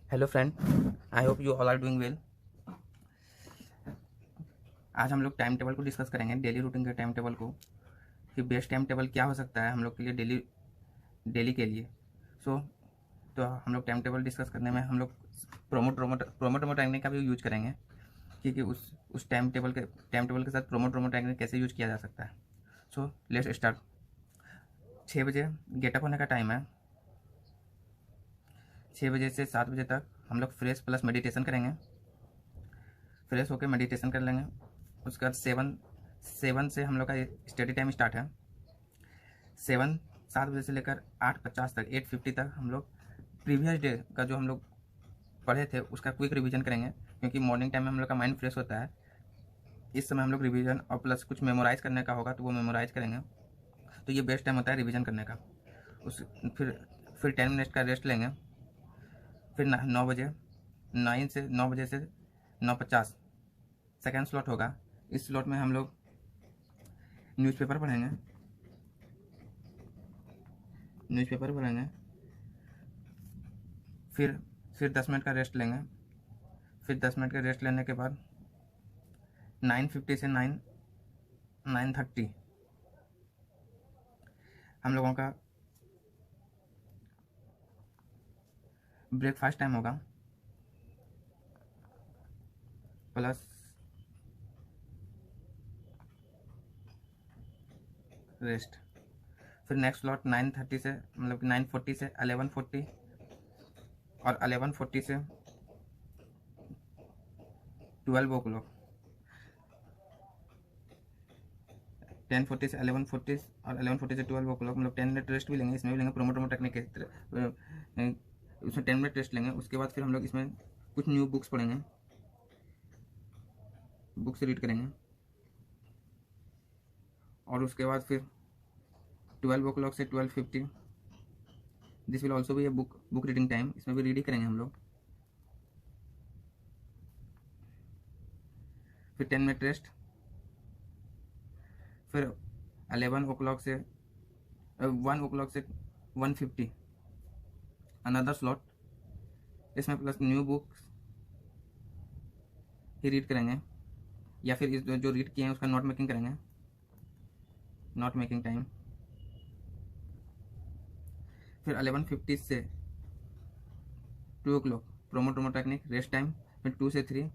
Hello friend, I hope you all are doing well. आज हम लोग टाइम टेबल को डिस्कस करेंगे, डेली रूटीन के टाइम टेबल को, कि बेस्ट टाइम टेबल क्या हो सकता है हम लोग के लिए डेली के लिए। सो तो हम लोग टाइम टेबल डिस्कस करने में हम लोग प्रोमो टेक्निक का भी यूज करेंगे, क्योंकि उस टाइम टेबल के साथ प्रोमो टेक्निक कैसे यूज किया जा सकता है। So let's start. 6 बजे गेटअप होने का टाइम है। 6 बजे से 7 बजे तक हम लोग फ्रेश प्लस मेडिटेशन करेंगे। फ्रेश होकर मेडिटेशन कर लेंगे। उसके बाद सेवन से हम लोग का स्टडी टाइम स्टार्ट है। 7 बजे से लेकर 8:50 तक 8:50 तक हम लोग प्रीवियस डे का जो हम लोग पढ़े थे उसका क्विक रिवीजन करेंगे, क्योंकि मॉर्निंग टाइम में हम लोग का माइंड फ्रेश होता है। इस समय हम लोग रिवीजन और प्लस कुछ मेमोराइज करने का होगा तो वो मेमोराइज करेंगे। तो ये बेस्ट टाइम होता है रिवीजन करने का। उस फिर 10 मिनट का रेस्ट लेंगे। फिर 9 बजे 9 से 9 बजे से 9:50 सेकेंड स्लॉट होगा। इस स्लॉट में हम लोग न्यूज़पेपर पढ़ेंगे। फिर 10 मिनट का रेस्ट लेंगे। फिर 10 मिनट का रेस्ट लेने के बाद 9:50 से 9:30 हम लोगों का ब्रेकफास्ट टाइम होगा, प्लस रेस्ट। फिर नेक्स्ट स्लॉट 9:30 से मतलब 9:40 से 11:40 और 11:40 से 12 o'clock। 10:40 से 11:40 और 11:40 से 12 o'clock मतलब 10 मिनट रेस्ट भी लेंगे। इसमें भी लेंगे प्रोमो टेक्निक के तरह। उसमें 10 मिनट रेस्ट लेंगे। उसके बाद फिर हम लोग इसमें कुछ न्यू बुक्स पढ़ेंगे, बुक्स रीड करेंगे। और उसके बाद फिर 12 o'clock से 12:50 दिस विल ऑल्सो भी ए बुक रीडिंग टाइम। इसमें भी रीड ही करेंगे हम लोग। फिर 10 मिनट रेस्ट। फिर 11 o'clock से 1 o'clock से 1:50 अनदर स्लॉट। इसमें प्लस न्यू बुक्स ही रीड करेंगे, या फिर इस जो रीड किए हैं उसका नोट मेकिंग करेंगे, नोट मेकिंग टाइम। फिर 11:50 से 2 o'clock promo technique rest time. फिर 2 से 3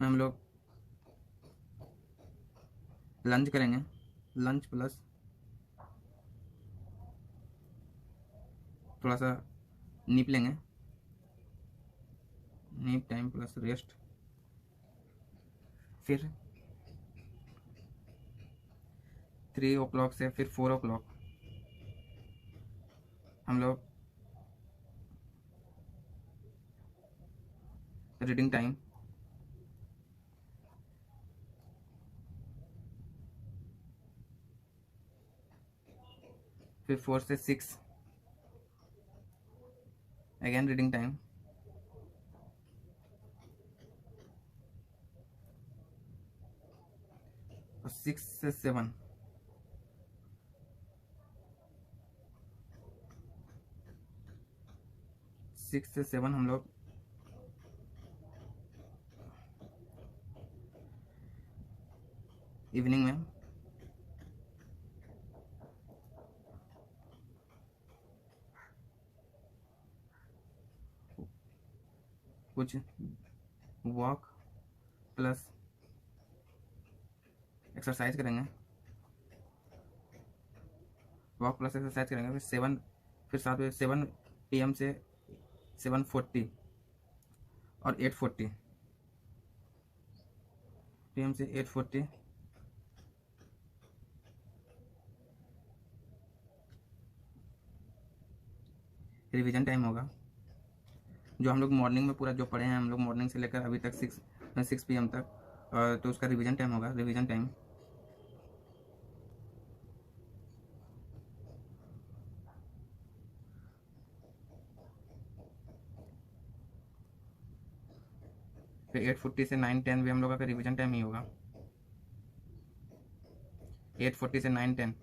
में हम लोग लंच करेंगे। लंच प्लस थोड़ा सा नीप लेंगे, नीप टाइम प्लस रेस्ट। फिर 3 o'clock से फिर 4 o'clock हम लोग रीडिंग टाइम। फिर 4 से 6 अगेन रीडिंग टाइम। और 6 से 7 हम लोग इवनिंग में कुछ वॉक प्लस एक्सरसाइज करेंगे। वॉक प्लस एक्सरसाइज करेंगे। फिर 7 बजे 7 PM से 7:40 और 8:40 PM से 8:40 रिवीजन टाइम होगा। जो हम लोग मॉर्निंग में पूरा जो पढ़े हैं हम लोग मॉर्निंग से लेकर अभी तक 6 PM तक, तो उसका रिवीजन टाइम होगा, रिवीजन टाइम। फिर 8:40 से 9:10 भी हम लोग का रिवीजन टाइम ही होगा। 8:40 से 9:10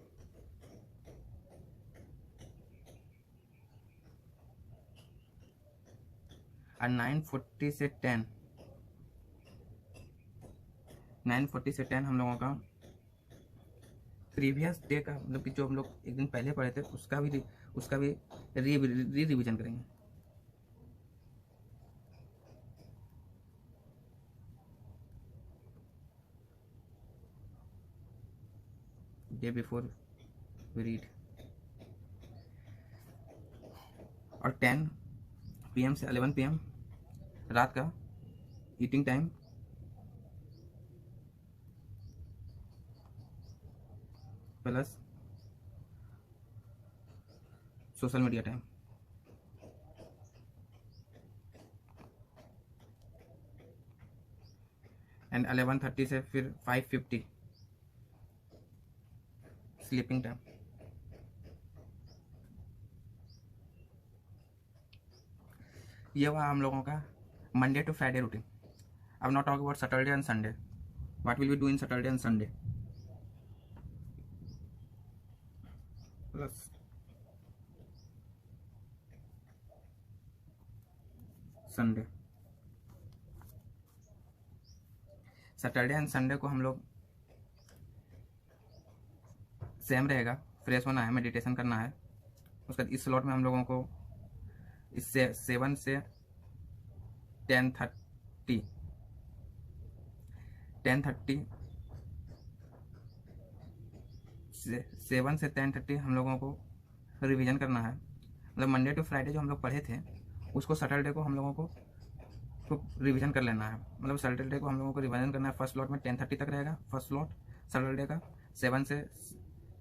और 9:40 से 10 हम लोगों का प्रीवियस डे का मतलब कि जो हम लोग एक दिन पहले पढ़े थे उसका भी रिवीजन करेंगे। Day before we read. और 10 PM से 11 PM रात का eating time, plus social media time. And 11:30 से फिर 5:50 स्लीपिंग टाइम। ये हुआ हम लोगों का मंडे टू फ्राइडे रूटीन। अब not talk about Saturday and Sunday, what will we do in Saturday and Sunday. Plus Sunday, Saturday and Sunday को हम लोग सेम रहेगा, फ्रेश होना है, मेडिटेशन करना है। उसके बाद इस स्लॉट में हम लोगों को इससे 7 से 10:30 7 से 10:30 हम लोगों को रिवीजन करना है। मतलब मंडे टू फ्राइडे जो हम लोग पढ़े थे उसको सैटरडे को हम लोगों को रिवीजन कर लेना है। मतलब सैटरडे को हम लोगों को रिवीजन करना है। फर्स्ट स्लॉट में 10:30 तक रहेगा फर्स्ट स्लॉट सैटरडे का, 7 से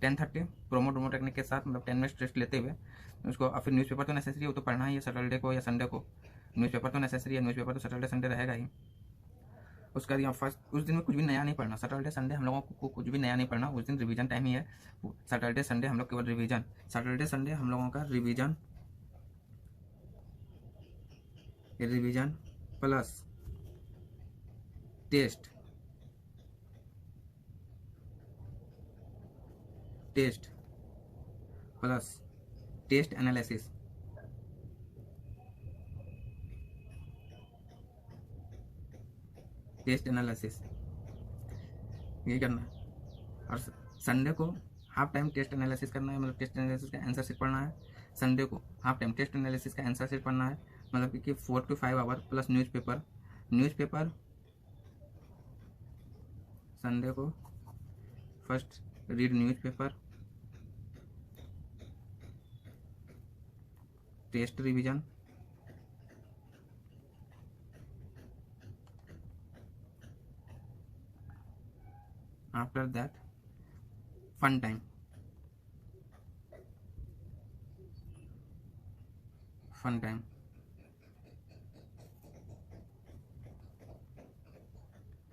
10:30 प्रोमो टेक्निक के साथ, मतलब 10 मिनट रेस्ट लेते हुए उसको। और फिर न्यूज़पेपर तो नेसेसरी है, वो तो पढ़ना ही है सैटरडे को या संडे को। न्यूज़पेपर तो नेसेसरी है, न्यूज़पेपर तो सैटरडे संडे रहेगा ही। उसका बाद फर्स्ट उस दिन में कुछ भी नया नहीं पढ़ना। सैटरडे संडे हम लोगों को कुछ भी नया नहीं पढ़ना, उस दिन रिवीजन टाइम ही है। सैटरडे संडे हम लोग केवल रिवीजन, सैटरडे संडे हम लोगों का revision plus test plus test analysis. ये करना है। और संडे को हाफ टाइम टेस्ट एनालिसिस करना है, मतलब टेस्ट एनालिसिस का आंसर शीट पढ़ना है। संडे को हाफ टाइम टेस्ट एनालिसिस का आंसर शीट पढ़ना है, मतलब कि 4 to 5 hour plus newspaper. Sunday को first read newspaper, test revision, after that fun time.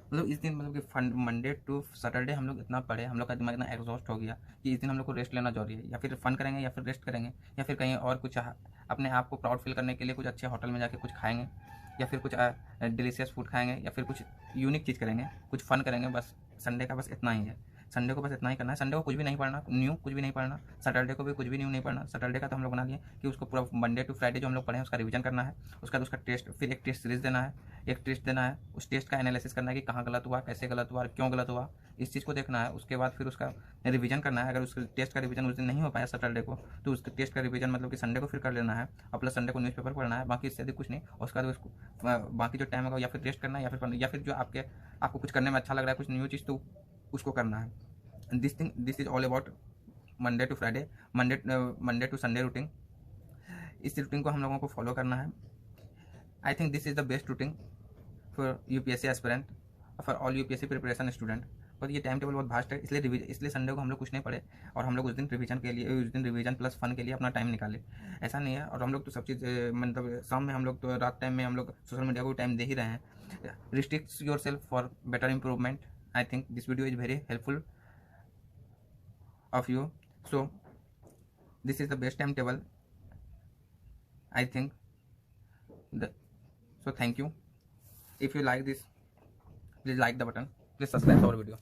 मतलब इस दिन मतलब कि मंडे टू सैटरडे हम लोग इतना पढ़े, हम लोग का दिमाग इतना एग्जॉस्ट हो गया कि इस दिन हम लोग को रेस्ट लेना जरूरी है। या फिर फन करेंगे या फिर रेस्ट करेंगे या फिर कहीं और कुछ अपने आप को प्राउड फील करने के लिए कुछ अच्छे होटल में जाके कुछ खाएंगे या फिर कुछ डिलीशियस फूड खाएंगे या फिर कुछ यूनिक चीज़ करेंगे, कुछ फन करेंगे। बस संडे का बस इतना ही है, संडे को बस इतना ही करना है। संडे को कुछ भी नहीं पढ़ना, कुछ भी नहीं पढ़ना। सैटरडे को भी कुछ भी नहीं पढ़ना। सैटरडे का तो हम लोग बना लिए कि उसको पूरा मंडे टू फ्राइडे जो हम लोग पढ़े हैं उसका रिवीजन करना है। उसका टेस्ट, फिर एक टेस्ट सीरीज देना है, उस टेस्ट का एनालिसिस करना है कि कहाँ गलत हुआ, कैसे गलत हुआ, क्यों गलत हुआ, इस चीज़ को देखना है। उसके बाद फिर उसका रिवीजन करना है। अगर उस टेस्ट का रिवीजन उस दिन नहीं हो पाया सैटरडे को तो उस टेस्ट का रिवीजन मतलब कि संडे को फिर कर लेना है और प्लस संडे को न्यूज़पेपर पढ़ना है। बाकी इससे अधिक कुछ नहीं। उसके बाद उसको बाकी जो टाइम होगा या फिर रेस्ट करना है या फिर जो आपको कुछ करने में अच्छा लग रहा है, कुछ न्यू चीज़, तो उसको करना है। This is all about Monday to Friday, Monday to Sunday routine. इस रूटीन को हम लोगों को फॉलो करना है। I think this is the best routine for UPSC aspirant, for all UPSC preparation student. और ये टाइम टेबल बहुत भास्ट है, इसलिए संडे को हम लोग कुछ नहीं पढ़े और हम लोग उस दिन रिवीजन प्लस फन के लिए अपना टाइम निकाले। ऐसा नहीं है। और हम लोग तो सब चीज़ मतलब शाम में हम लोग तो रात टाइम में हम लोग सोशल मीडिया को टाइम दे ही रहे हैं। Restrict your self for better improvement. I think this video is very helpful of you. So this is the best timetable, I think. So thank you. If you like this, please like the button, please subscribe to our video.